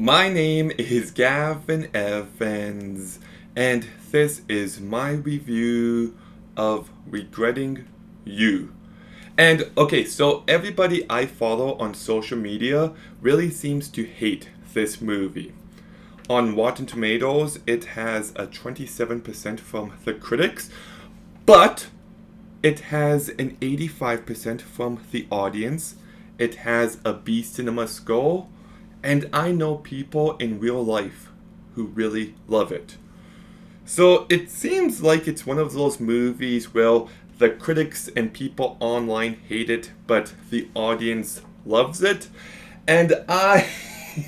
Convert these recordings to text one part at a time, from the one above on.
My name is Gavin Evans, and this is my review of Regretting You. And okay, so everybody I follow on social media really seems to hate this movie. On Rotten Tomatoes, it has a 27% from the critics, but it has an 85% from the audience. It has a B Cinema score, and I know people in real life who really love it. So it seems like it's one of those movies where the critics and people online hate it, but the audience loves it. And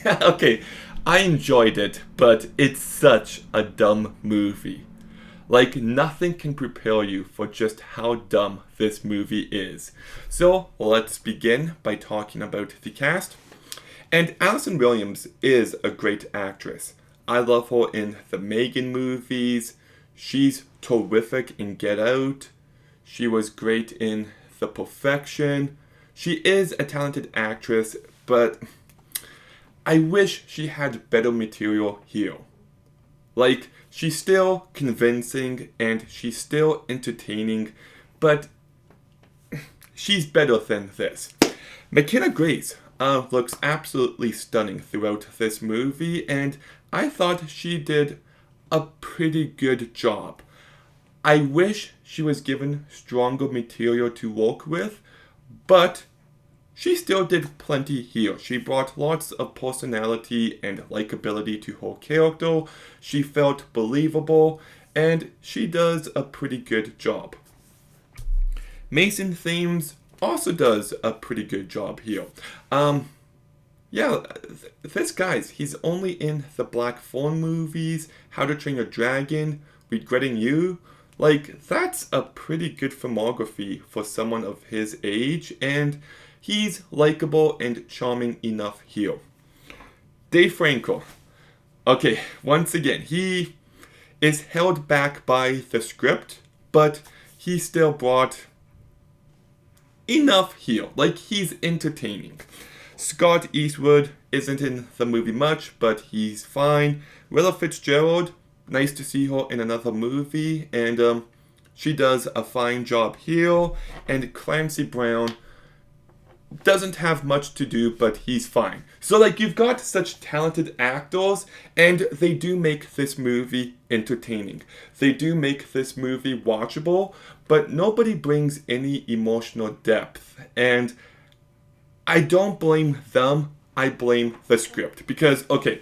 okay, I enjoyed it, but it's such a dumb movie. Like, nothing can prepare you for just how dumb this movie is. So, let's begin by talking about the cast. And Allison Williams is a great actress. I love her in the Megan movies. She's terrific in Get Out. She was great in The Perfection. She is a talented actress, but I wish she had better material here. Like, she's still convincing and she's still entertaining, but she's better than this. McKenna Grace looks absolutely stunning throughout this movie, and I thought she did a pretty good job. I wish she was given stronger material to work with, but she still did plenty here. She brought lots of personality and likability to her character. She felt believable, and she does a pretty good job. Mason Thames also does a pretty good job here. This guy's, he's only in the Black Phone movies, How to Train Your Dragon, Regretting You. Like, that's a pretty good filmography for someone of his age, and he's likable and charming enough here. Dave Franco. Okay, once again, he is held back by the script, but he still brought enough here. Like, he's entertaining. Scott Eastwood isn't in the movie much, but he's fine. Willa Fitzgerald, nice to see her in another movie, and she does a fine job here. And Clancy Brown doesn't have much to do, but he's fine. So, like, you've got such talented actors, and they do make this movie entertaining. They do make this movie watchable, but nobody brings any emotional depth. And I don't blame them, I blame the script. Because, okay,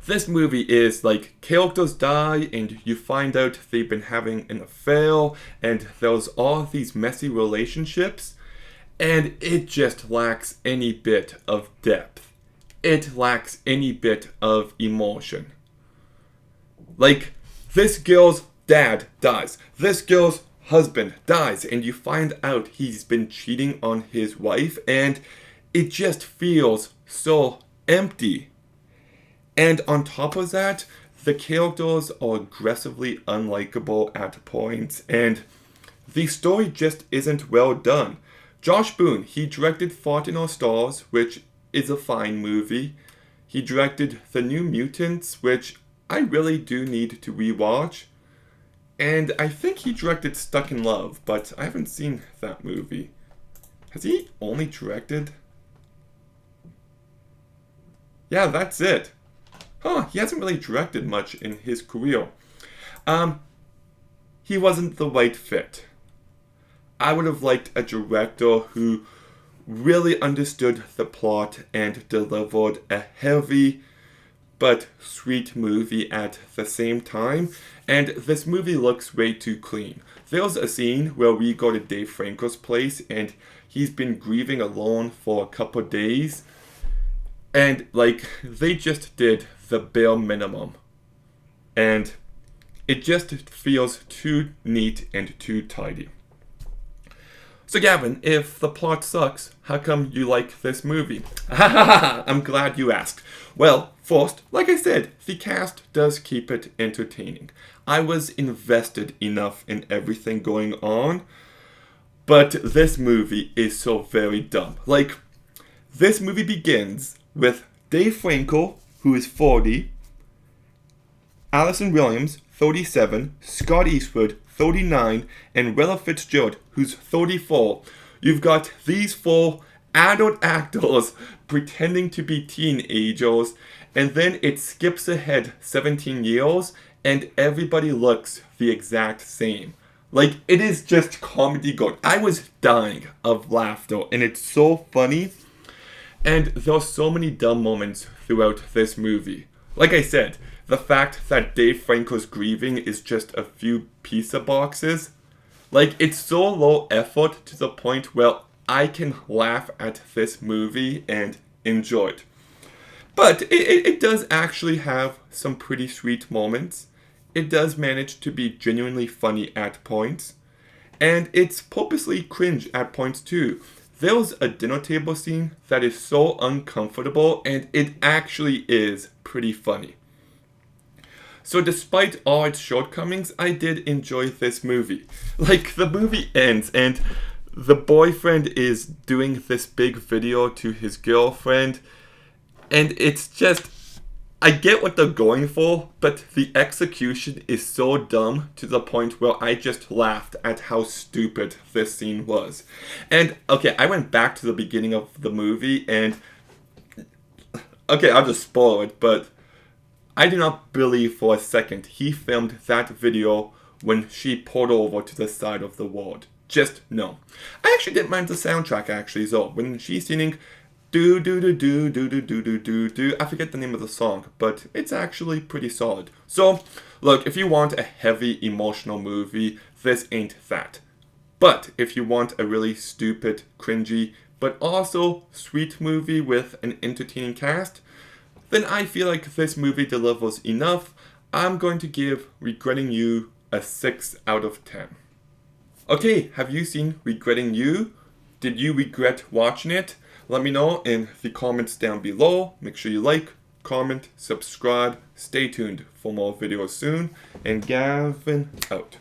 this movie is like characters die and you find out they've been having an affair and there's all these messy relationships, and it just lacks any bit of depth. It lacks any bit of emotion. Like, this girl's dad dies. This girl's husband dies, and you find out he's been cheating on his wife, and it just feels so empty. And on top of that, the characters are aggressively unlikable at points, and the story just isn't well done. Josh Boone, he directed Fault in Our Stars, which is a fine movie. He directed The New Mutants, which I really do need to rewatch. And I think he directed Stuck in Love, but I haven't seen that movie. Has he only directed? Yeah, that's it. He hasn't really directed much in his career. He wasn't the right fit. I would have liked a director who really understood the plot and delivered a heavy but sweet movie at the same time. And this movie looks way too clean. There's a scene where we go to Dave Franco's place and he's been grieving alone for a couple days. And, like, they just did the bare minimum. And it just feels too neat and too tidy. So Gavin, if the plot sucks, how come you like this movie? I'm glad you asked. Well, first, like I said, the cast does keep it entertaining. I was invested enough in everything going on, but this movie is so very dumb. Like, this movie begins with Dave Franco, who is 40, Allison Williams, 37, Scott Eastwood, 39, and Willa Fitzgerald, who's 34. You've got these 4 adult actors pretending to be teenagers, and then it skips ahead 17 years, and everybody looks the exact same. Like, it is just comedy gold. I was dying of laughter, and it's so funny. And there are so many dumb moments throughout this movie. Like I said, the fact that Dave Franco's grieving is just a few pizza boxes. Like, it's so low effort to the point where I can laugh at this movie and enjoy it. But it does actually have some pretty sweet moments. It does manage to be genuinely funny at points. And it's purposely cringe at points too. There's a dinner table scene that is so uncomfortable, and it actually is pretty funny. So despite all its shortcomings, I did enjoy this movie. Like, the movie ends and the boyfriend is doing this big video to his girlfriend, and it's just, I get what they're going for, but the execution is so dumb to the point where I just laughed at how stupid this scene was. And, okay, I went back to the beginning of the movie and, okay, I'll just spoil it, but I do not believe for a second he filmed that video when she pulled over to the side of the road. Just no. I actually didn't mind the soundtrack actually, so when she's singing do do do do do do do do do do, I forget the name of the song, but it's actually pretty solid. So, look, if you want a heavy emotional movie, this ain't that. But if you want a really stupid, cringy, but also sweet movie with an entertaining cast, then I feel like this movie delivers enough. I'm going to give Regretting You a 6 out of 10. Okay, have you seen Regretting You? Did you regret watching it? Let me know in the comments down below. Make sure you like, comment, subscribe. Stay tuned for more videos soon. And Gavin out.